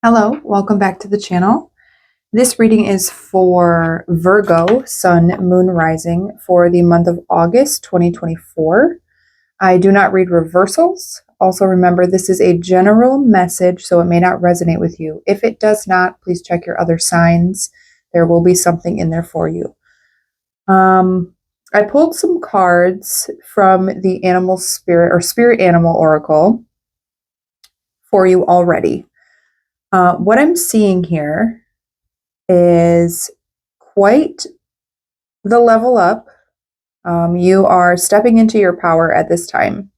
Hello, welcome back to the channel. This reading is for Virgo, Sun, Moon, Rising for the month of August 2024. I do not read reversals. Also remember, this is a general message, so it may not resonate with you. If it does not, please check your other signs. There will be something in there for you. I pulled some cards from the Animal Spirit or Spirit Animal Oracle for you already. What I'm seeing here is quite the level up. You are stepping into your power at this time.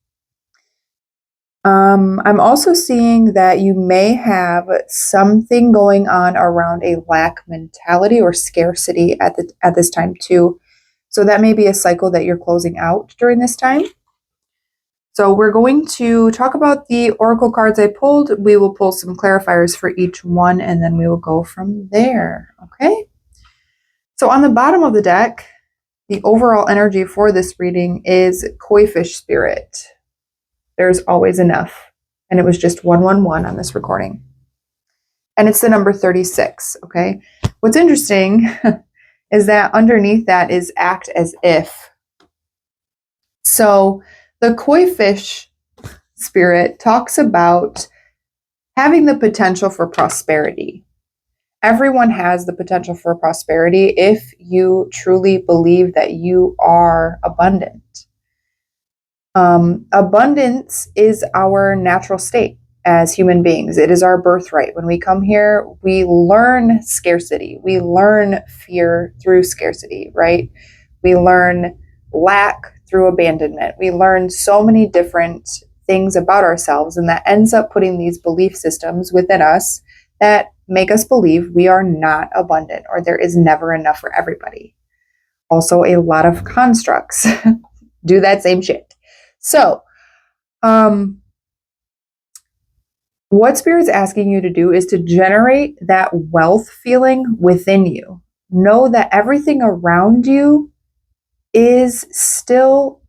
I'm also seeing that you may have something going on around a lack mentality or scarcity at this time too. So that may be a cycle that you're closing out during this time. So we're going to talk about the oracle cards I pulled. We will pull some clarifiers for each one, and then we will go from there, okay? So on the bottom of the deck, the overall energy for this reading is Koi Fish Spirit. There's always enough. And it was just 111 on this recording. And it's the number 36, okay? What's interesting is that underneath that is act as if. So the Koi Fish Spirit talks about having the potential for prosperity. Everyone has the potential for prosperity if you truly believe that you are abundant. Abundance is our natural state as human beings. It is our birthright. When we come here, we learn scarcity. We learn fear through scarcity, right? We learn lack through abandonment. We learn so many different things about ourselves, and that ends up putting these belief systems within us that make us believe we are not abundant or there is never enough for everybody. Also, a lot of constructs do that same shit. So, what Spirit's asking you to do is to generate that wealth feeling within you. Know that everything around you is still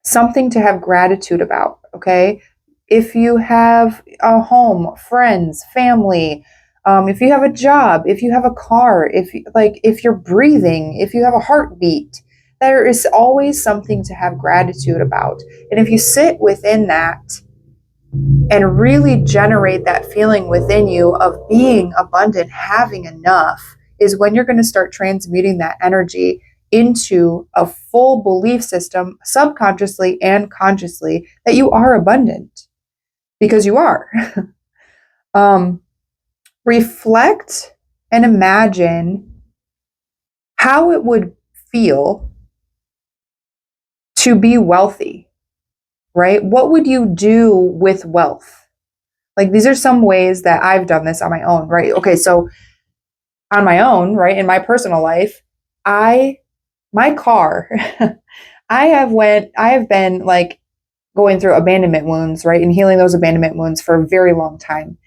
something to have gratitude about, okay? If you have a home, friends, family, if you have a job, if you have a car, if you're breathing, if you have a heartbeat, there is always something to have gratitude about. And if you sit within that and really generate that feeling within you of being abundant, having enough, is when you're going to start transmuting that energy into a full belief system, subconsciously and consciously, that you are abundant, because you are. Reflect and imagine how it would feel to be wealthy, right? What would you do with wealth? Like, these are some ways that I've done this on my own, right? Okay, so on my own, right, in my personal life, my car, I have been like going through abandonment wounds, right, and healing those abandonment wounds for a very long time.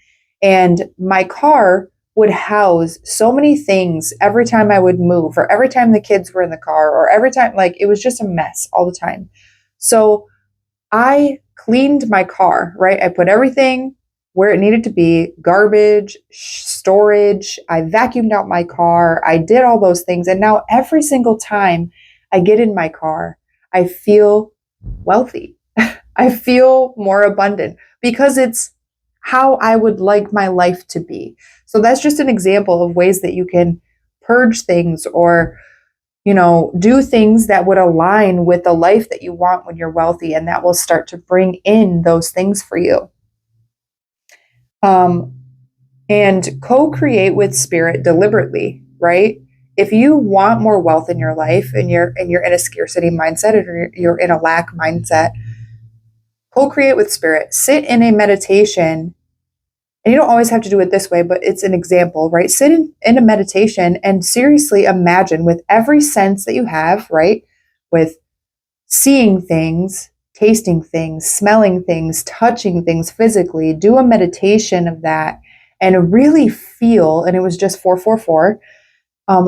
And my car would house so many things every time I would move, or every time the kids were in the car, or every time, like, it was just a mess all the time. So I cleaned my car, right? I put everything where it needed to be, garbage, storage. I vacuumed out my car. I did all those things. And now every single time I get in my car, I feel wealthy. I feel more abundant because it's how I would like my life to be. So that's just an example of ways that you can purge things or, do things that would align with the life that you want when you're wealthy, and that will start to bring in those things for you. And co-create with Spirit deliberately, right? If you want more wealth in your life and you're in a scarcity mindset or you're in a lack mindset, co-create with Spirit. Sit in a meditation, and you don't always have to do it this way, but it's an example, right? Sit in a meditation and seriously imagine, with every sense that you have, right? With seeing things, tasting things, smelling things, touching things physically, do a meditation of that and really feel, and it was just 444,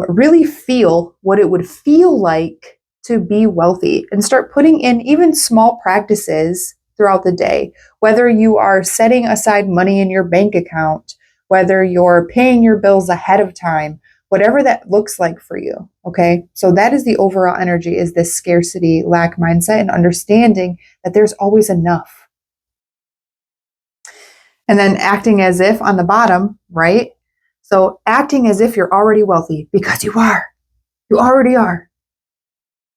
really feel what it would feel like to be wealthy, and start putting in even small practices throughout the day, whether you are setting aside money in your bank account, whether you're paying your bills ahead of time, whatever that looks like for you. Okay. So that is the overall energy, is this scarcity lack mindset and understanding that there's always enough. And then acting as if on the bottom, right? So acting as if you're already wealthy, because you are. You already are.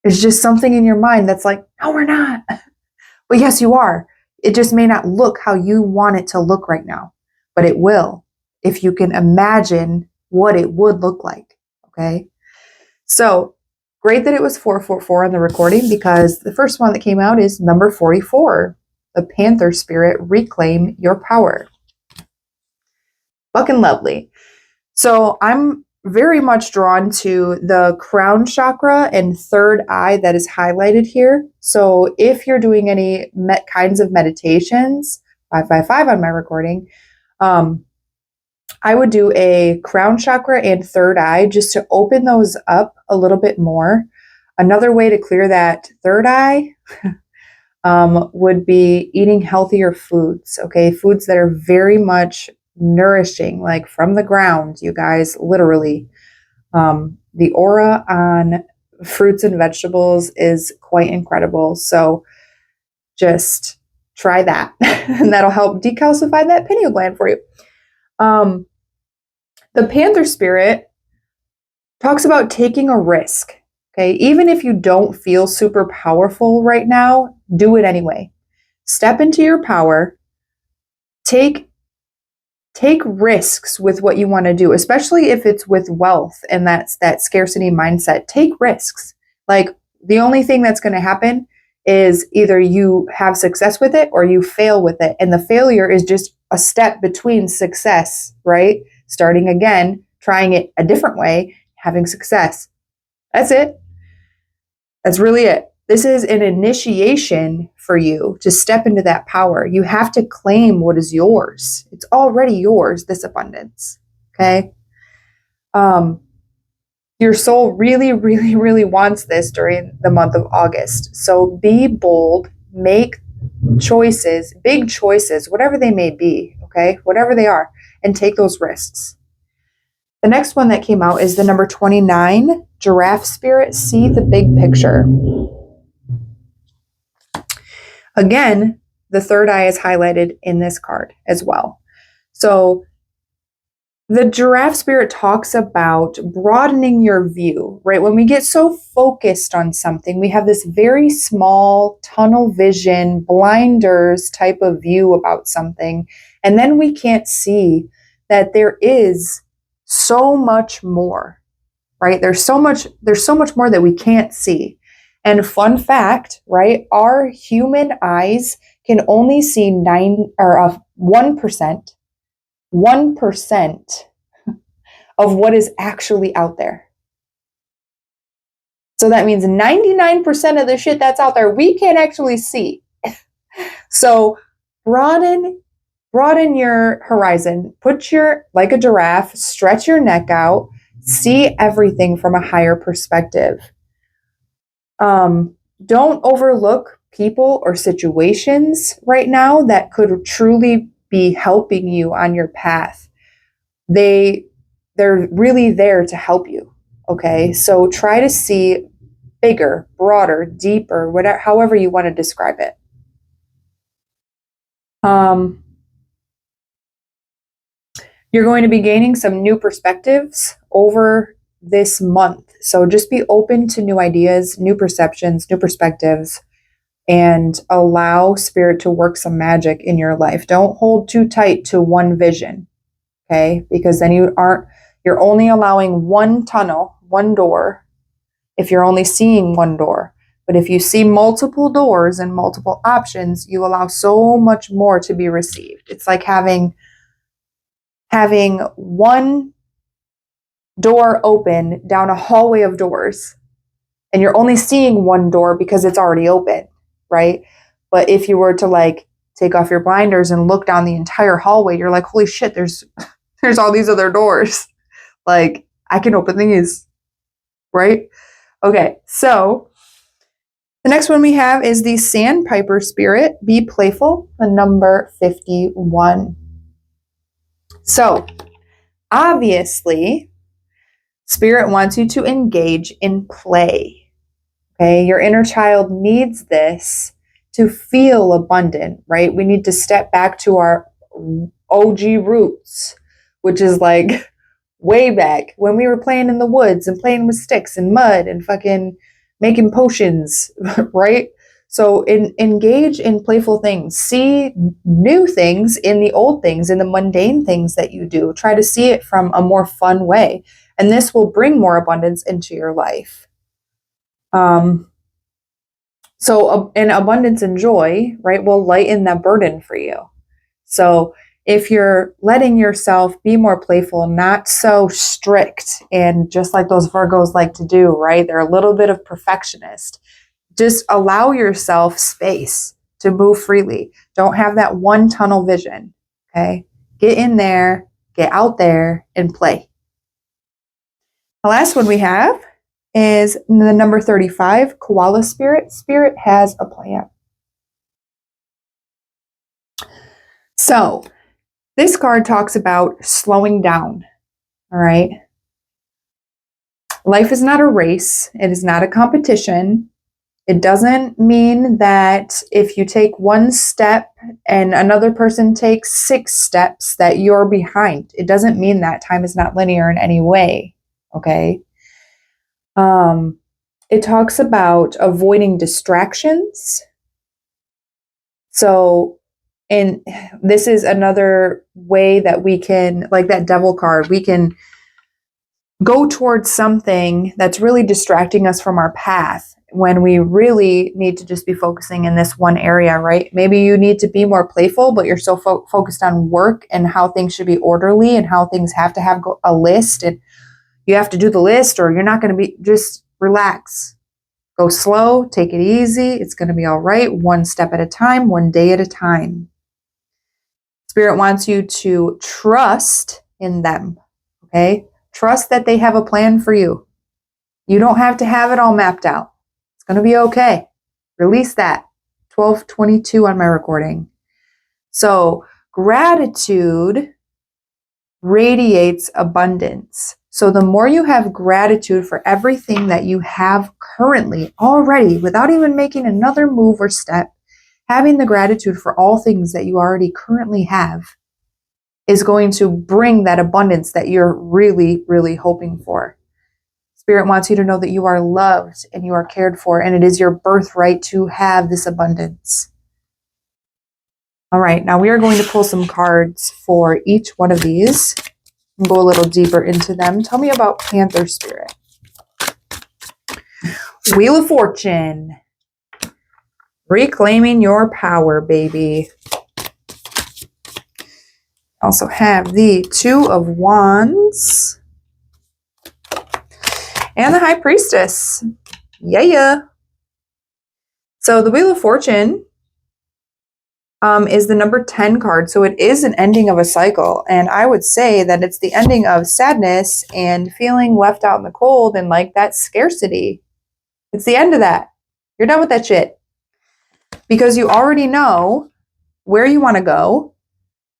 It's just something in your mind that's like, no, we're not. But yes, you are. It just may not look how you want it to look right now, but it will if you can imagine what it would look like. Okay. So great that it was 444 on the recording, because the first one that came out is number 44, the Panther Spirit, reclaim your power. Fucking lovely. So I'm very much drawn to the crown chakra and third eye that is highlighted here. So if you're doing any kinds of meditations, 555 on my recording, I would do a crown chakra and third eye just to open those up a little bit more. Another way to clear that third eye would be eating healthier foods, okay? Foods that are very much nourishing, like from the ground, you guys, literally. The aura on fruits and vegetables is quite incredible. So just try that, and that'll help decalcify that pineal gland for you. The Panther Spirit talks about taking a risk. Okay, even if you don't feel super powerful right now, do it anyway. Step into your power. Take risks with what you want to do, especially if it's with wealth and that's that scarcity mindset. Take risks. Like, the only thing that's going to happen is either you have success with it or you fail with it. And the failure is just a step between success, right? Starting again, trying it a different way, having success. That's it. That's really it. This is an initiation for you to step into that power. You have to claim what is yours. It's already yours, this abundance. Okay? Your soul really, really, really wants this during the month of August. So be bold, make choices, big choices, whatever they may be, okay? Whatever they are, and take those risks. The next one that came out is the number 29, Giraffe Spirit, see the big picture. Again, the third eye is highlighted in this card as well. So the Giraffe Spirit talks about broadening your view, right? When we get so focused on something, we have this very small tunnel vision, blinders type of view about something. And then we can't see that there is so much more, right? There's so much more that we can't see. And fun fact, right? Our human eyes can only see 1% of what is actually out there. So that means 99% of the shit that's out there, we can't actually see. So broaden your horizon, like a giraffe, stretch your neck out, see everything from a higher perspective. Don't overlook people or situations right now that could truly be helping you on your path. They're really there to help you. Okay. So try to see bigger, broader, deeper, whatever, however you want to describe it. You're going to be gaining some new perspectives over this month. So just be open to new ideas, new perceptions, new perspectives, and allow spirit to work some magic in your life. Don't hold too tight to one vision, okay? Because then you're only allowing one tunnel, one door, if you're only seeing one door. But if you see multiple doors and multiple options, you allow so much more to be received. It's like having one door open down a hallway of doors, and you're only seeing one door because it's already open, right? But if you were to take off your blinders and look down the entire hallway, you're like, holy shit, there's all these other doors. Like, I can open these, right? Okay, so The next one we have is the Sandpiper Spirit. Be playful, the number 51. So, obviously, Spirit wants you to engage in play. Okay, your inner child needs this to feel abundant, right? We need to step back to our OG roots, which is like way back when we were playing in the woods and playing with sticks and mud and fucking making potions, right? So engage in playful things. See new things in the old things, in the mundane things that you do. Try to see it from a more fun way. And this will bring more abundance into your life. So in abundance and joy, right, will lighten that burden for you. So if you're letting yourself be more playful, not so strict, and just like those Virgos like to do, right? They're a little bit of perfectionist. Just allow yourself space to move freely. Don't have that one tunnel vision, okay? Get in there, get out there, and play. The last one we have is the number 35, Koala Spirit. Spirit has a plan. So this card talks about slowing down, all right? Life is not a race. It is not a competition. It doesn't mean that if you take one step and another person takes 6 steps that you're behind. It doesn't mean that time is not linear in any way, okay? It talks about avoiding distractions. So, and this is another way that we can, like that devil card, we can go towards something that's really distracting us from our path when we really need to just be focusing in this one area, right? Maybe you need to be more playful, but you're so focused on work and how things should be orderly and how things have to have a list, and you have to do the list, or you're not going to be, just relax. Go slow, take it easy. It's going to be all right. One step at a time, one day at a time. Spirit wants you to trust in them, okay? Trust that they have a plan for you. You don't have to have it all mapped out. It's going to be okay. Release that. 12:22 on my recording. So gratitude radiates abundance. So the more you have gratitude for everything that you have currently already, without even making another move or step, having the gratitude for all things that you already currently have is going to bring that abundance that you're really, really hoping for. Spirit wants you to know that you are loved and you are cared for, and it is your birthright to have this abundance. All right, now we are going to pull some cards for each one of these and go a little deeper into them. Tell me about Panther Spirit. Wheel of Fortune. Reclaiming your power, baby. Also have the Two of Wands. And the High Priestess. Yeah. So the Wheel of Fortune is the number 10 card. So it is an ending of a cycle. And I would say that it's the ending of sadness and feeling left out in the cold and like that scarcity. It's the end of that. You're done with that shit. Because you already know where you want to go.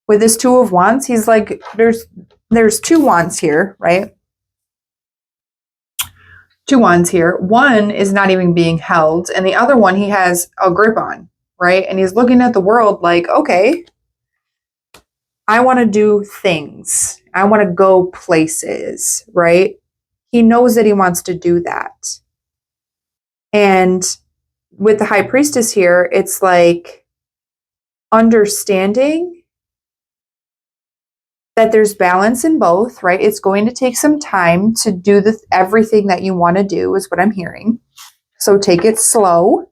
With this Two of Wands, he's like, there's 2 wands here, right? 2 wands here. One is not even being held, and the other one he has a grip on, right? And he's looking at the world like, okay, I want to do things. I want to go places, right? He knows that he wants to do that. And with the High Priestess here, it's like understanding that there's balance in both, right? It's going to take some time to do everything that you want to do is what I'm hearing. So take it slow.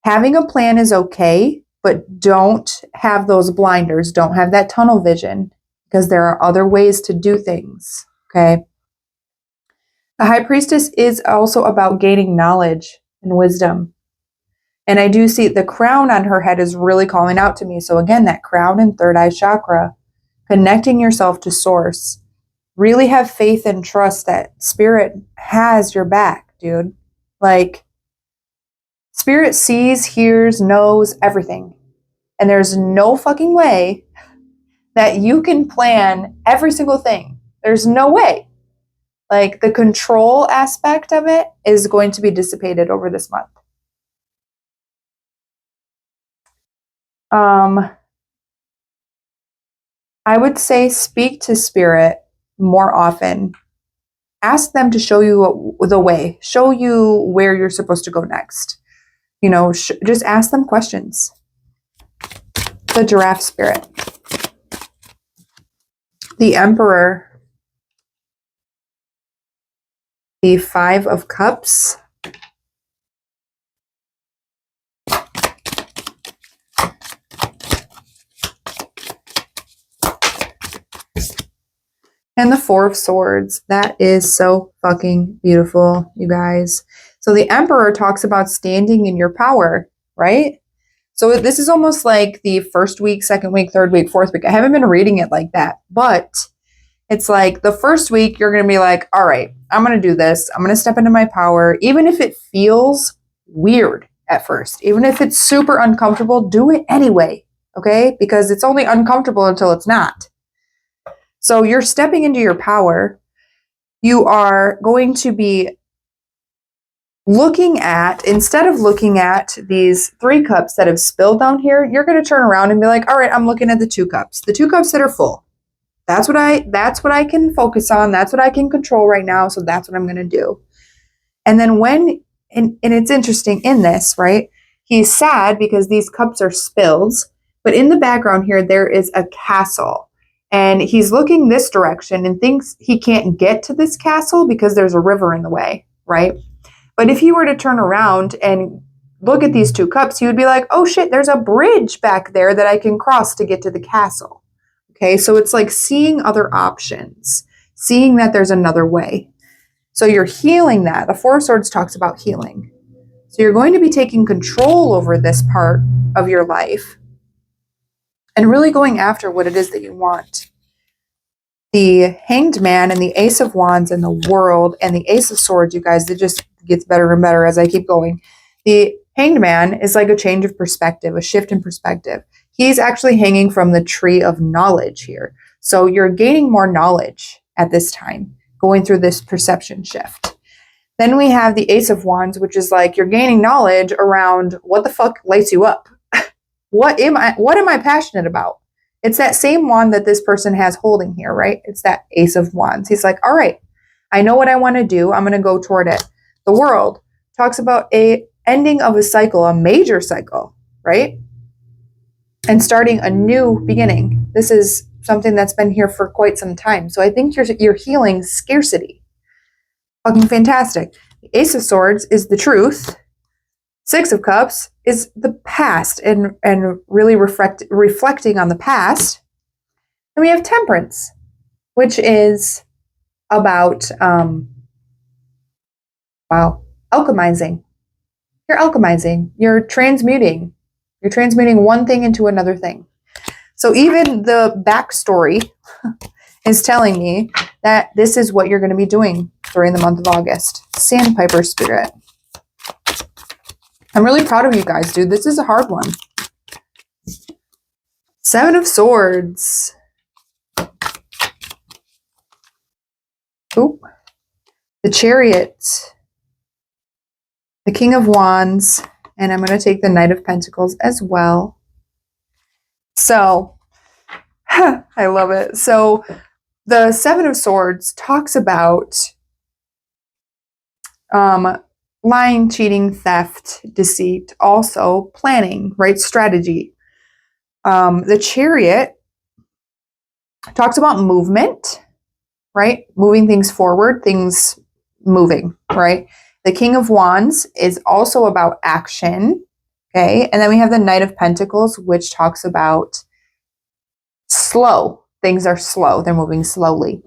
Having a plan is okay, but don't have those blinders. Don't have that tunnel vision, because there are other ways to do things, okay? The High Priestess is also about gaining knowledge and wisdom. And I do see the crown on her head is really calling out to me. So again, that crown and third eye chakra. Connecting yourself to source. Really have faith and trust that Spirit has your back, dude. Like, Spirit sees, hears, knows everything. And there's no fucking way that you can plan every single thing. There's no way. Like, the control aspect of it is going to be dissipated over this month. I would say speak to spirit more often. Ask them to show you the way, show you where you're supposed to go next. You know, just ask them questions. The giraffe spirit. The Emperor. The Five of Cups. And the Four of Swords. That is so fucking beautiful, you guys. So the Emperor talks about standing in your power, right? So this is almost like the first week, second week, third week, fourth week. I haven't been reading it like that, but it's like the first week you're going to be like, all right, I'm going to do this. I'm going to step into my power. Even if it feels weird at first, even if it's super uncomfortable, do it anyway, okay? Because it's only uncomfortable until it's not. So you're stepping into your power. You are going to be looking at, instead of looking at these 3 cups that have spilled down here, you're going to turn around and be like, all right, I'm looking at the 2 cups, the 2 cups that are full. That's what I can focus on. That's what I can control right now. So that's what I'm going to do. And then and it's interesting in this, right? He's sad because these cups are spills, but in the background here, there is a castle. And he's looking this direction and thinks he can't get to this castle because there's a river in the way, right? But if he were to turn around and look at these 2 cups, he would be like, oh shit, there's a bridge back there that I can cross to get to the castle. Okay, so it's like seeing other options, seeing that there's another way. So you're healing that. The Four of Swords talks about healing. So you're going to be taking control over this part of your life and really going after what it is that you want. The Hanged Man and the Ace of Wands and the World and the Ace of Swords, you guys, it just gets better and better as I keep going. The Hanged Man is like a change of perspective, a shift in perspective. He's actually hanging from the tree of knowledge here. So you're gaining more knowledge at this time, going through this perception shift. Then we have the Ace of Wands, which is like you're gaining knowledge around what the fuck lights you up. What am I passionate about? It's that same wand that this person has holding here, right? It's that Ace of Wands. He's like, all right, I know what I want to do. I'm going to go toward it. The World talks about a ending of a cycle, a major cycle, right? And starting a new beginning. This is something that's been here for quite some time. So I think you're healing scarcity. Fucking fantastic. The Ace of Swords is the truth. 6 of Cups is the past and really reflecting on the past. And we have Temperance, which is about, alchemizing. You're alchemizing. You're transmuting. You're transmuting one thing into another thing. So even the backstory is telling me that this is what you're going to be doing during the month of August. Sandpiper spirit. I'm really proud of you guys, dude. This is a hard one. 7 of Swords. Oop. The Chariot. The King of Wands. And I'm going to take the Knight of Pentacles as well. So, I love it. So, the 7 of Swords talks about lying, cheating, theft, deceit, also planning, right? Strategy. The Chariot talks about movement, right? Moving things forward, things moving, right? The King of Wands is also about action, okay? And then we have the Knight of Pentacles, which talks about slow. Things are slow. They're moving slowly.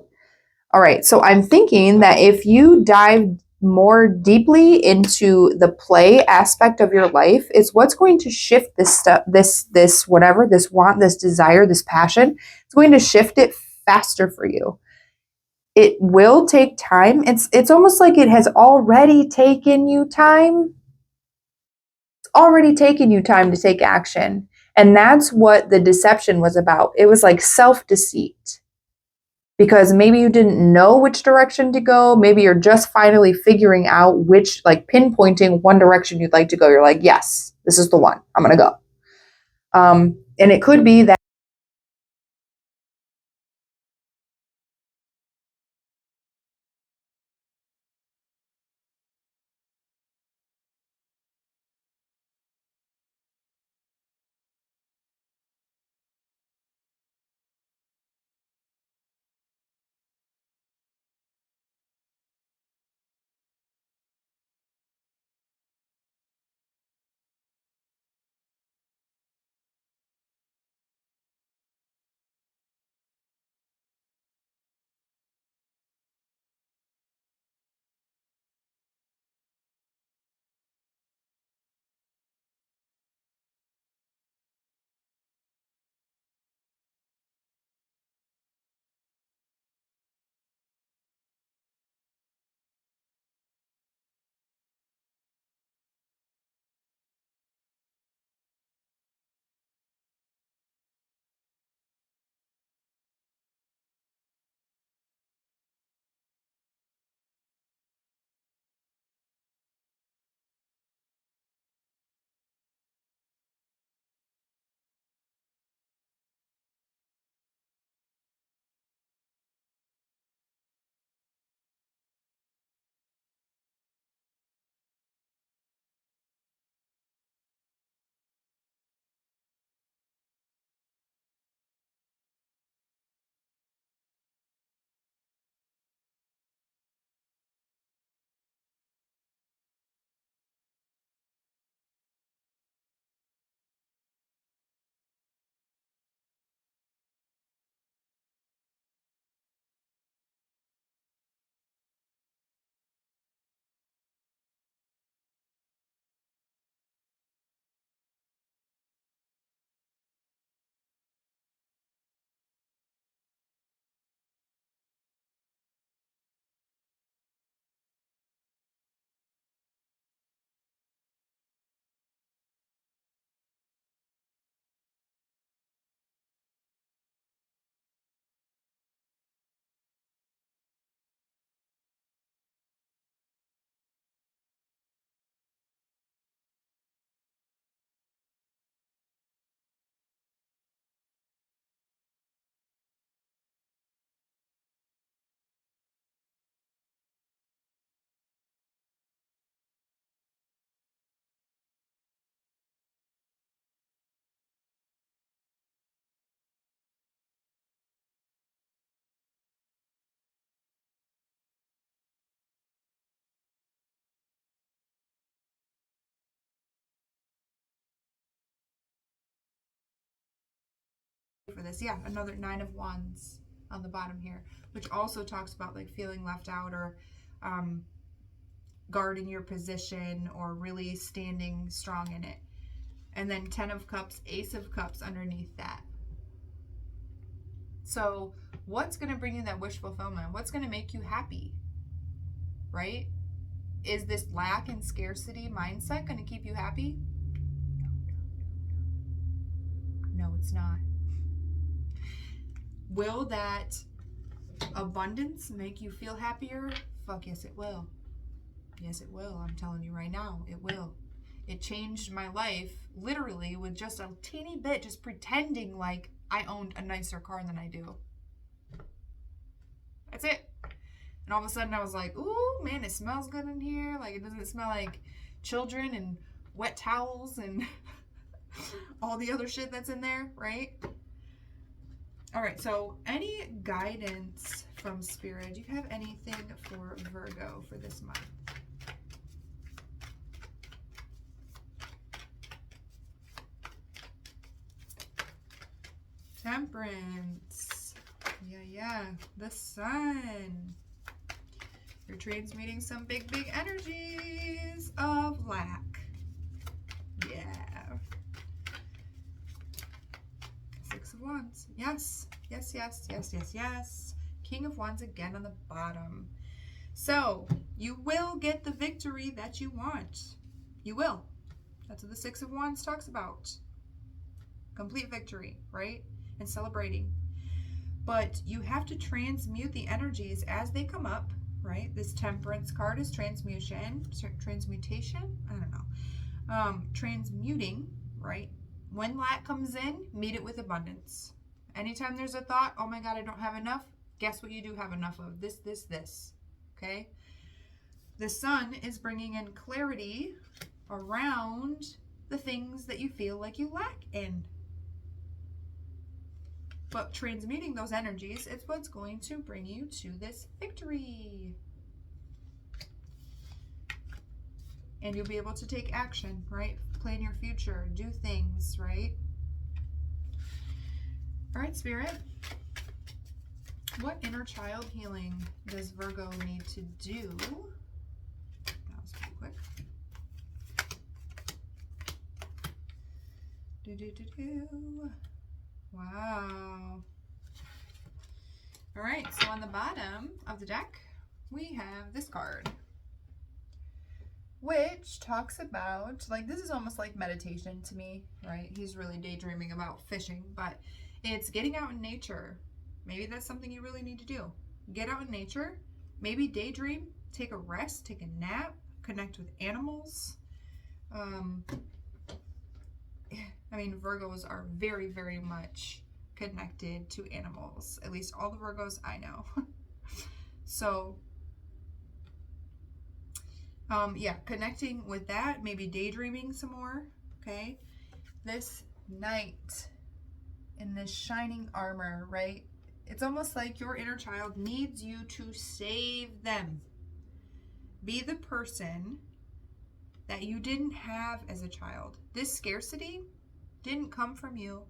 All right. So I'm thinking that if you dive more deeply into the play aspect of your life, is what's going to shift this stuff, this whatever, this want, this desire, this passion. It's going to shift it faster for you. It will take time. It's almost like it has already taken you time, already taken you time to take action. And that's what the deception was about. It was like self-deceit. Because maybe you didn't know which direction to go. Maybe you're just finally figuring out which, like pinpointing one direction you'd like to go. You're like, yes, this is the one. I'm going to go. And it could be that for this. Yeah, another 9 of Wands on the bottom here, which also talks about like feeling left out or um, guarding your position or really standing strong in it. And then 10 of Cups, Ace of Cups underneath that. So what's going to bring you that wish fulfillment? What's going to make you happy? Right? Is this lack and scarcity mindset going to keep you happy? No, it's not. Will that abundance make you feel happier? Fuck yes, it will. Yes, it will. I'm telling you right now, it will. It changed my life literally with just a teeny bit, just pretending like I owned a nicer car than I do. That's it. And all of a sudden I was like, ooh, man, it smells good in here. Like, it doesn't smell like children and wet towels and all the other shit that's in there, right? All right, so any guidance from Spirit? Do you have anything for Virgo for this month? Temperance. Yeah. The Sun. You're transmuting some big energies of lack. Yeah. 6 of Wands. Yes. King of Wands again on the bottom. So, you will get the victory that you want. You will. That's what the Six of Wands talks about. Complete victory, right? And celebrating. But you have to transmute the energies as they come up, right? This Temperance card is transmutation. I don't know. Transmuting, right? When lack comes in, meet it with abundance. Anytime there's a thought, oh my God, I don't have enough, guess what you do have enough of? This. Okay? The Sun is bringing in clarity around the things that you feel like you lack in. But transmuting those energies is what's going to bring you to this victory. And you'll be able to take action, right? Plan your future, do things, right? All right, Spirit. What inner child healing does Virgo need to do? That was pretty quick. Wow. All right, so on the bottom of the deck, we have this card, which talks about, like, this is almost like meditation to me, right? He's really daydreaming about fishing, but it's getting out in nature. Maybe that's something you really need to do. Get out in nature, maybe daydream, take a rest, take a nap, connect with animals. I mean, Virgos are very, very much connected to animals. At least all the Virgos I know. So, yeah, connecting with that, maybe daydreaming some more, okay? This Knight in this shining armor, right? It's almost like your inner child needs you to save them. Be the person that you didn't have as a child. This scarcity didn't come from you.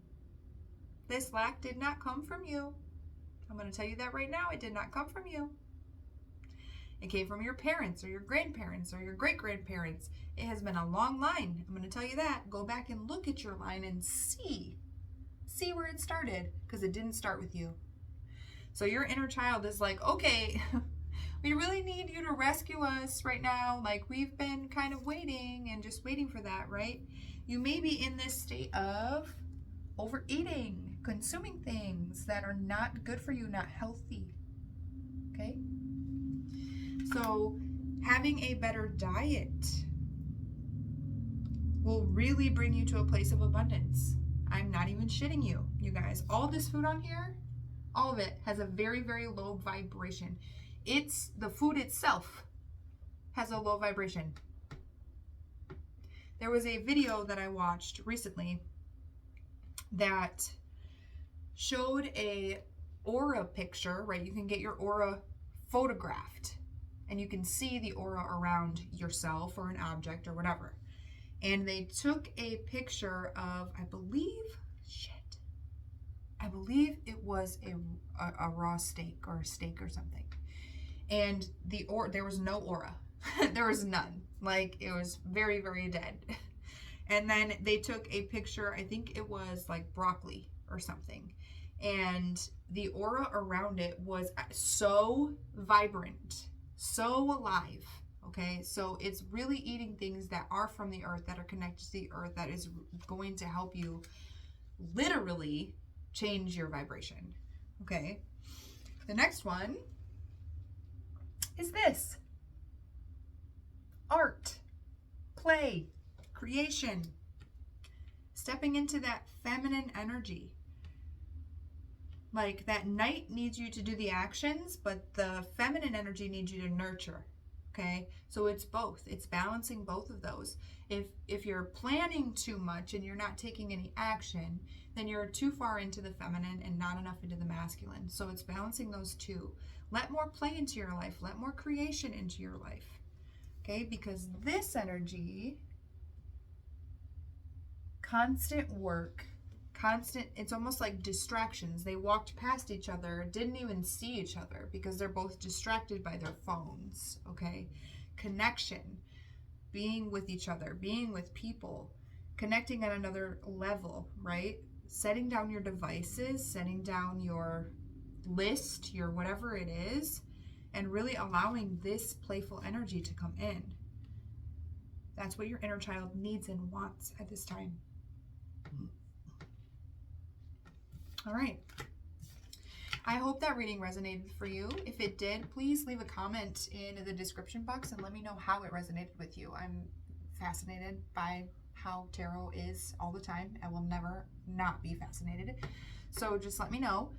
This lack did not come from you. I'm going to tell you that right now. It did not come from you. It came from your parents or your grandparents or your great-grandparents. It has been a long line. I'm going to tell you that. Go back and look at your line and see where it started, because it didn't start with you. So your inner child is like, okay, we really need you to rescue us right now. Like, we've been kind of waiting and just waiting for that, right? You may be in this state of overeating, consuming things that are not good for you, not healthy, okay? So having a better diet will really bring you to a place of abundance. I'm not even shitting you, you guys. All this food on here, all of it has a very, very low vibration. It's the food itself has a low vibration. There was a video that I watched recently that showed a aura picture, right? You can get your aura photographed and you can see the aura around yourself or an object or whatever. And they took a picture of, I believe it was a raw steak or a steak or something. And there was no aura. There was none. Like, it was very, very dead. And then they took a picture, I think it was like broccoli or something. And the aura around it was so vibrant, so alive. Okay, so it's really eating things that are from the earth, that are connected to the earth, that is going to help you literally change your vibration. Okay, the next one is this: art, play, creation, stepping into that feminine energy. Like, that Knight needs you to do the actions, but the feminine energy needs you to nurture. Okay, so it's both. It's balancing both of those. If you're planning too much and you're not taking any action, then you're too far into the feminine and not enough into the masculine. So it's balancing those two. Let more play into your life. Let more creation into your life. Okay, because this energy, constant work, it's almost like distractions. They walked past each other, didn't even see each other because they're both distracted by their phones, okay? Connection, being with each other, being with people, connecting at another level, right? Setting down your devices, setting down your list, your whatever it is, and really allowing this playful energy to come in. That's what your inner child needs and wants at this time. All right. I hope that reading resonated for you. If it did, please leave a comment in the description box and let me know how it resonated with you. I'm fascinated by how tarot is all the time. I will never not be fascinated. So just let me know.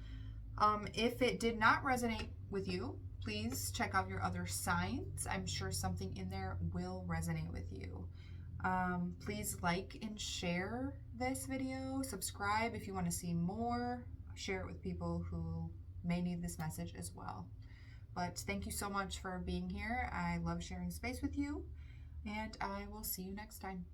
If it did not resonate with you, please check out your other signs. I'm sure something in there will resonate with you. Please like and share this video. Subscribe if you want to see more. Share it with people who may need this message as well. But thank you so much for being here. I love sharing space with you, and I will see you next time.